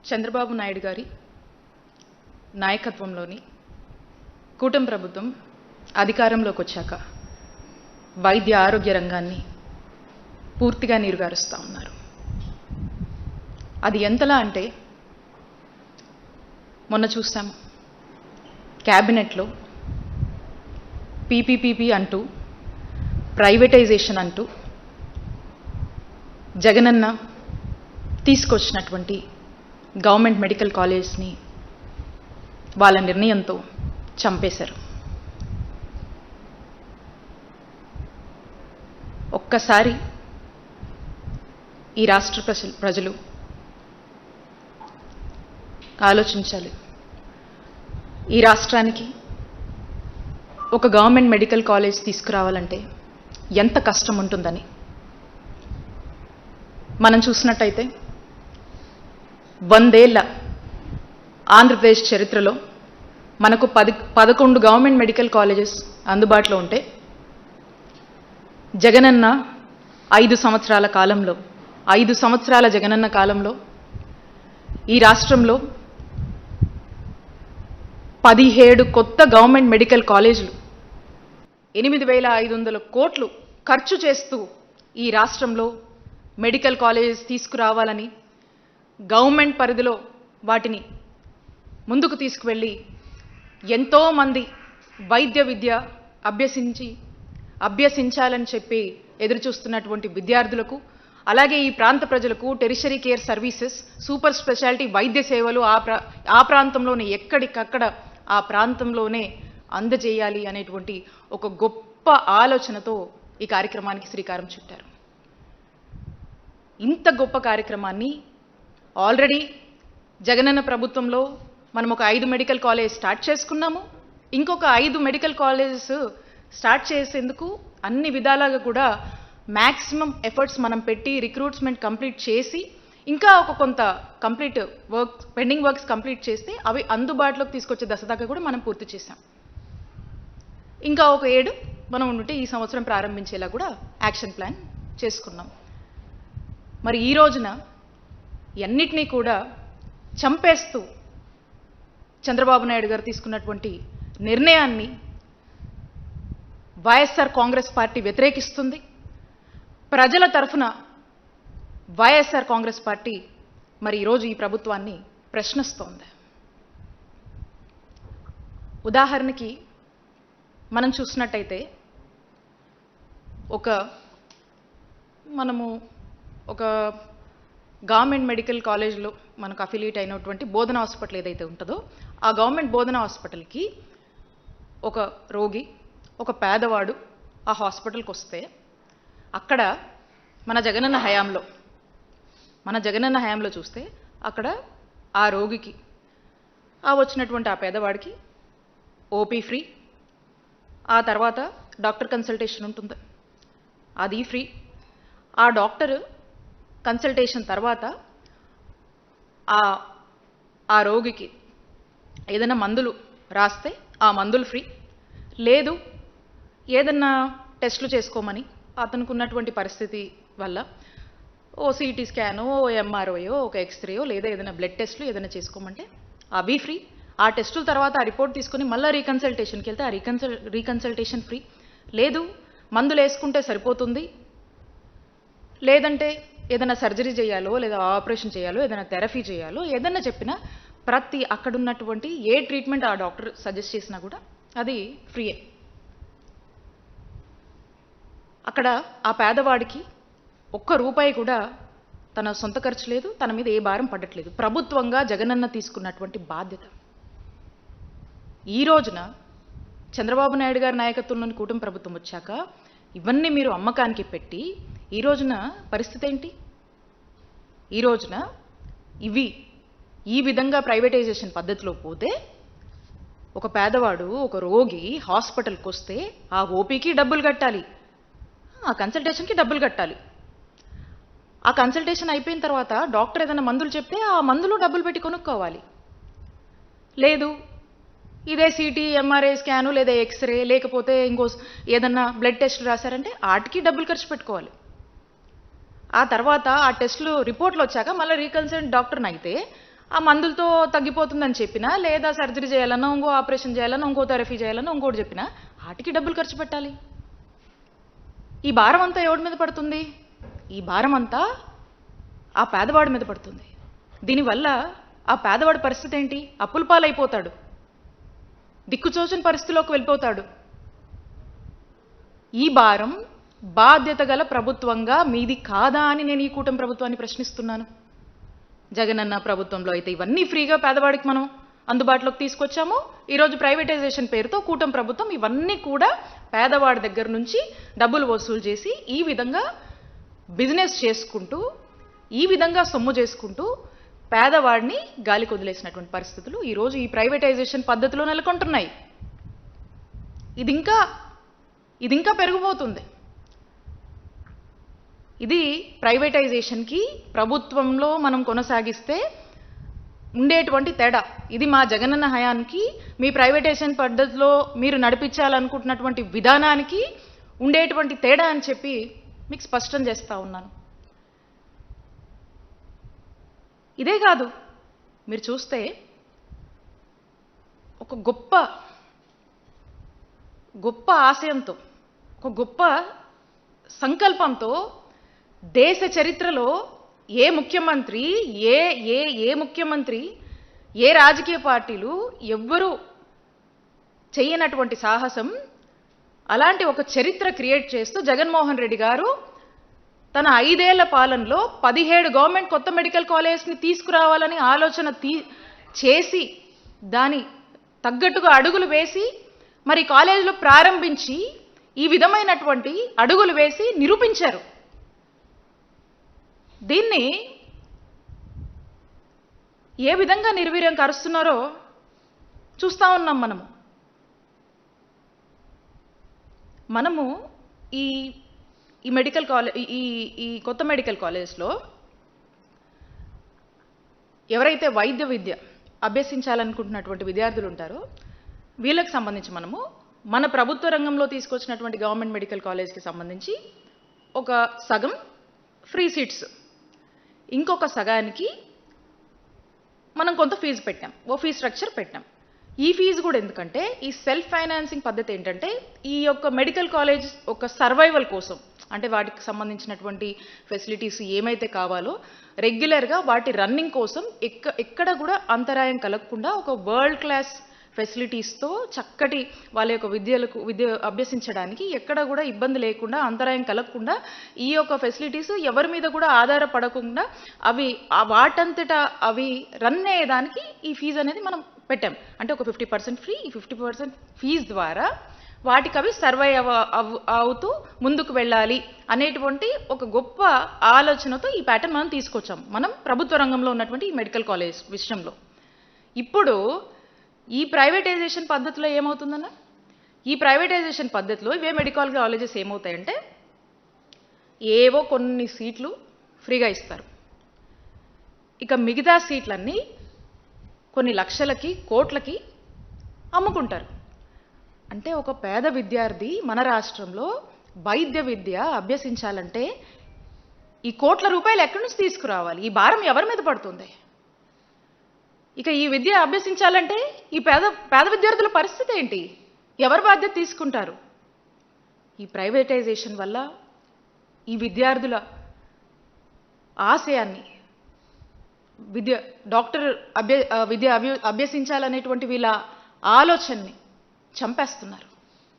చంద్రబాబు నాయుడు గారి నాయకత్వంలోని కూటమి ప్రభుత్వం అధికారంలోకి వచ్చాక వైద్య ఆరోగ్య రంగాన్ని పూర్తిగా నీరుగారుస్తూ ఉన్నారు. అది ఎంతలా అంటే మొన్న చూసాము క్యాబినెట్లో పీపీపీపీ అంటూ ప్రైవేటైజేషన్ అంటూ జగనన్న తీసుకొచ్చినటువంటి గవర్నమెంట్ మెడికల్ కాలేజ్ని వాళ్ళ నిర్ణయంతో చంపేశారు. ఒక్కసారి ఈ రాష్ట్ర ప్రజలు ఆలోచించాలి. ఈ రాష్ట్రానికి ఒక గవర్నమెంట్ మెడికల్ కాలేజ్ తీసుకురావాలంటే ఎంత కష్టం ఉంటుందని. మనం చూసినట్టయితే 100 ఏళ్ల ఆంధ్రప్రదేశ్ చరిత్రలో మనకు 11 గవర్నమెంట్ మెడికల్ కాలేజెస్ అందుబాటులో ఉంటే జగనన్న 5 సంవత్సరాల కాలంలో 5 సంవత్సరాల జగనన్న కాలంలో ఈ రాష్ట్రంలో 17 కొత్త గవర్నమెంట్ మెడికల్ కాలేజీలు 8,500 కోట్లు ఖర్చు చేస్తూ ఈ రాష్ట్రంలో మెడికల్ కాలేజెస్ తీసుకురావాలని గవర్నమెంట్ పరిధిలో వాటిని ముందుకు తీసుకువెళ్ళి ఎంతోమంది వైద్య విద్య అభ్యసించాలని చెప్పి ఎదురుచూస్తున్నటువంటి విద్యార్థులకు, అలాగే ఈ ప్రాంత ప్రజలకు tertiary care services, super speciality వైద్య సేవలు ఆ ప్రాంతంలోనే ఎక్కడికక్కడ ఆ ప్రాంతంలోనే అందజేయాలి అనేటువంటి ఒక గొప్ప ఆలోచనతో ఈ కార్యక్రమానికి శ్రీకారం చుట్టారు. ఇంత గొప్ప కార్యక్రమాన్ని ఆల్రెడీ జగనన్న ప్రభుత్వంలో మనం ఒక 5 మెడికల్ కాలేజ్ స్టార్ట్ చేసుకున్నాము. ఇంకొక 5 మెడికల్ కాలేజెస్ స్టార్ట్ చేసేందుకు అన్ని విధాలుగా కూడా మ్యాక్సిమం ఎఫర్ట్స్ మనం పెట్టి రిక్రూట్మెంట్ కంప్లీట్ చేసి ఇంకా ఒక కొంత కంప్లీట్ పెండింగ్ వర్క్స్ కంప్లీట్ చేస్తే అవి అందుబాటులోకి తీసుకొచ్చే దశ దాకా కూడా మనం పూర్తి చేశాం. ఇంకా ఒక 7 మనం ఉంటే ఈ సంవత్సరం ప్రారంభించేలా కూడా యాక్షన్ ప్లాన్ చేసుకున్నాం. మరి ఈ రోజున అన్నిటినీ కూడా చంపేస్తూ చంద్రబాబు నాయుడు గారు తీసుకున్నటువంటి నిర్ణయాన్ని వైఎస్ఆర్ కాంగ్రెస్ పార్టీ వ్యతిరేకిస్తుంది. ప్రజల తరఫున వైఎస్ఆర్ కాంగ్రెస్ పార్టీ మరి ఈరోజు ఈ ప్రభుత్వాన్ని ప్రశ్నిస్తోంది. ఉదాహరణకి మనం చూసినట్టయితే మనము ఒక గవర్నమెంట్ మెడికల్ కాలేజ్లో మనకు అఫిలియేట్ అయినటువంటి బోధన హాస్పిటల్ ఏదైతే ఉంటుందో ఆ గవర్నమెంట్ బోధన హాస్పిటల్కి ఒక రోగి, ఒక పేదవాడు ఆ హాస్పిటల్కి వస్తే అక్కడ మన జగనన్న హయాంలో చూస్తే అక్కడ ఆ రోగికి వచ్చినటువంటి ఆ పేదవాడికి ఓపీ ఫ్రీ, ఆ తర్వాత డాక్టర్ కన్సల్టేషన్ ఉంటుంది, అది ఫ్రీ. ఆ డాక్టర్ కన్సల్టేషన్ తర్వాత ఆ రోగికి ఏదైనా మందులు రాస్తే ఆ మందులు ఫ్రీ. లేదు ఏదన్నా టెస్టులు చేసుకోమని అతనికి ఉన్నటువంటి పరిస్థితి వల్ల ఓ సిటీ స్కానో, ఓ ఎంఆర్ఓయో, ఒక ఎక్స్రేయో లేదా ఏదైనా బ్లడ్ టెస్టులు ఏదైనా చేసుకోమంటే అవి ఫ్రీ. ఆ టెస్టుల తర్వాత ఆ రిపోర్ట్ తీసుకొని మళ్ళీ రీకన్సల్టేషన్కి వెళ్తే ఆ రీకన్సల్టేషన్ ఫ్రీ. లేదు మందులు వేసుకుంటే సరిపోతుంది, లేదంటే ఏదైనా సర్జరీ చేయాలో లేదా ఆపరేషన్ చేయాలో ఏదైనా థెరపీ చేయాలో ఏదన్నా చెప్పినా ప్రతి అక్కడున్నటువంటి ఏ ట్రీట్మెంట్ ఆ డాక్టర్ సజెస్ట్ చేసినా కూడా అది ఫ్రీయే. అక్కడ ఆ పేదవాడికి ₹1 కూడా తన సొంత ఖర్చు లేదు, తన మీద ఏ భారం పడట్లేదు. ప్రభుత్వంగా జగనన్న తీసుకున్నటువంటి బాధ్యత. ఈ రోజున చంద్రబాబు నాయుడు గారి నాయకత్వంలోని కూటమి ప్రభుత్వం వచ్చాక ఇవన్నీ మీరు అమ్మకానికి పెట్టి ఈ రోజున పరిస్థితి ఏంటి? ఈ రోజున ఈ విధంగా ప్రైవేటైజేషన్ పద్ధతిలో పోతే ఒక పేదవాడు, ఒక రోగి హాస్పిటల్కి వస్తే ఆ ఓపీకి డబ్బులు కట్టాలి, ఆ కన్సల్టేషన్కి డబ్బులు కట్టాలి. ఆ కన్సల్టేషన్ అయిపోయిన తర్వాత డాక్టర్ ఏదైనా మందులు చెప్తే ఆ మందులు డబ్బులు పెట్టి కొనుక్కోవాలి. లేదు ఇదే సిటీ, ఎంఆర్ఐ స్కాను లేదా ఎక్స్రే లేకపోతే ఇంకో ఏదన్నా బ్లడ్ టెస్ట్ రాశారంటే వాటికి డబ్బులు ఖర్చు పెట్టుకోవాలి. ఆ తర్వాత ఆ టెస్టులు రిపోర్ట్లు వచ్చాక మళ్ళీ రీకన్సల్ట్ డాక్టర్ని అయితే ఆ మందులతో తగ్గిపోతుందని చెప్పినా, లేదా సర్జరీ చేయాలన్నా, ఇంకో ఆపరేషన్ చేయాలన్నా, ఇంకో థెరపీ చేయాలన్నా, ఇంకోటి చెప్పినా వాటికి డబ్బులు ఖర్చు పెట్టాలి. ఈ భారం అంతా ఎవరి మీద పడుతుంది? ఈ భారం అంతా ఆ పేదవాడి మీద పడుతుంది. దీనివల్ల ఆ పేదవాడి పరిస్థితి ఏంటి? అప్పుల పాలైపోతాడు, దిక్కుచోచని పరిస్థితిలోకి వెళ్ళిపోతాడు. ఈ భారం బాధ్యత గల ప్రభుత్వంగా మీది కాదా అని నేను ఈ కూటమి ప్రభుత్వాన్ని ప్రశ్నిస్తున్నాను. జగనన్న ప్రభుత్వంలో అయితే ఇవన్నీ ఫ్రీగా పేదవాడికి మనం అందుబాటులోకి తీసుకొచ్చాము. ఈరోజు ప్రైవేటైజేషన్ పేరుతో కూటమి ప్రభుత్వం ఇవన్నీ కూడా పేదవాడి దగ్గర నుంచి డబ్బులు వసూలు చేసి ఈ విధంగా బిజినెస్ చేసుకుంటూ, ఈ విధంగా సొమ్ము చేసుకుంటూ పేదవాడిని గాలికి వదిలేసినటువంటి పరిస్థితులు ఈరోజు ఈ ప్రైవేటైజేషన్ పద్ధతిలో నెలకొంటున్నాయి. ఇది ఇంకా పెరిగిపోతుంది. ఇది ప్రైవేటైజేషన్కి ప్రభుత్వంలో మనం కొనసాగిస్తే ఉండేటువంటి తేడా. ఇది మా జగనన్న హయానికి మీ ప్రైవేటైజేషన్ పద్ధతిలో మీరు నడిపించాలనుకుంటున్నటువంటి విధానానికి ఉండేటువంటి తేడా అని చెప్పి మీకు స్పష్టం చేస్తూ ఉన్నాను. ఇదే కాదు, మీరు చూస్తే ఒక గొప్ప ఆశయంతో, ఒక గొప్ప సంకల్పంతో దేశ చరిత్రలో ఏ ముఖ్యమంత్రి, ఏ రాజకీయ పార్టీలు ఎవ్వరూ చేయనటువంటి సాహసం, అలాంటి ఒక చరిత్ర క్రియేట్ చేస్తూ జగన్మోహన్ రెడ్డి గారు తన 5 ఏళ్ల పాలనలో 17 గవర్నమెంట్ కొత్త మెడికల్ కాలేజ్ని తీసుకురావాలని ఆలోచన చేసి దాని తగ్గట్టుగా అడుగులు వేసి మరి కాలేజీలో ప్రారంభించి ఈ విధమైనటువంటి అడుగులు వేసి నిరూపించారు. దీన్ని ఏ విధంగా నిర్వీర్యం కరుస్తున్నారో చూస్తూ ఉన్నాం. మనము ఈ మెడికల్ కాలేజ్, ఈ కొత్త మెడికల్ కాలేజ్లో ఎవరైతే వైద్య విద్య అభ్యసించాలనుకుంటున్నటువంటి విద్యార్థులు ఉంటారో వీళ్ళకి సంబంధించి మనము మన ప్రభుత్వ రంగంలో తీసుకొచ్చినటువంటి గవర్నమెంట్ మెడికల్ కాలేజ్కి సంబంధించి ఒక సగం ఫ్రీ సీట్స్, ఇంకొక సగానికి మనం కొంత ఫీజు పెట్టాం, ఓ ఫీ స్ట్రక్చర్ పెట్టాం. ఈ ఫీజు కూడా ఎందుకంటే ఈ సెల్ఫ్ ఫైనాన్సింగ్ పద్ధతి ఏంటంటే ఈ యొక్క మెడికల్ కాలేజ్ ఒక సర్వైవల్ కోసం, అంటే వాటికి సంబంధించినటువంటి ఫెసిలిటీస్ ఏమైతే కావాలో రెగ్యులర్గా వాటి రన్నింగ్ కోసం ఎక్కడ కూడా అంతరాయం కలగకుండా ఒక వరల్డ్ క్లాస్ ఫెసిలిటీస్తో చక్కటి వాళ్ళ యొక్క విద్య అభ్యసించడానికి ఎక్కడ కూడా ఇబ్బంది లేకుండా, అంతరాయం కలగకుండా ఈ యొక్క ఫెసిలిటీస్ ఎవరి మీద కూడా ఆధారపడకుండా అవి వాటంతటా అవి రన్ అయ్యేదానికి ఈ ఫీజు అనేది మనం పెట్టాం. అంటే ఒక 50% ఫ్రీ, ఈ 50% ఫీజు ద్వారా వాటికి అవి సర్వైవ్ అవుతూ ముందుకు వెళ్ళాలి అనేటువంటి ఒక గొప్ప ఆలోచనతో ఈ ప్యాటర్న్ మనం తీసుకొచ్చాం మనం ప్రభుత్వ రంగంలో ఉన్నటువంటి ఈ మెడికల్ కాలేజ్ విషయంలో. ఇప్పుడు ఈ ప్రైవేటైజేషన్ పద్ధతిలో ఏమవుతుందన్న, ఈ ప్రైవేటైజేషన్ పద్ధతిలో ఇవే మెడికల్ కాలేజెస్ ఏమవుతాయంటే ఏవో కొన్ని సీట్లు ఫ్రీగా ఇస్తారు, ఇక మిగతా సీట్లన్నీ కొన్ని లక్షలకి కోట్లకి అమ్ముకుంటారు. అంటే ఒక పేద విద్యార్థి మన రాష్ట్రంలో వైద్య విద్య అభ్యసించాలంటే ఈ కోట్ల రూపాయలు ఎక్కడి నుంచి తీసుకురావాలి? ఈ భారం ఎవరి మీద పడుతుంది? ఇక ఈ విద్య అభ్యసించాలంటే ఈ పేద విద్యార్థుల పరిస్థితి ఏంటి? ఎవరు బాధ్యత తీసుకుంటారు? ఈ ప్రైవేటైజేషన్ వల్ల ఈ విద్యార్థుల ఆశయాన్ని, డాక్టర్ విద్య అభ్యసించాలనేటువంటి వీళ్ళ ఆలోచనని చంపేస్తున్నారు.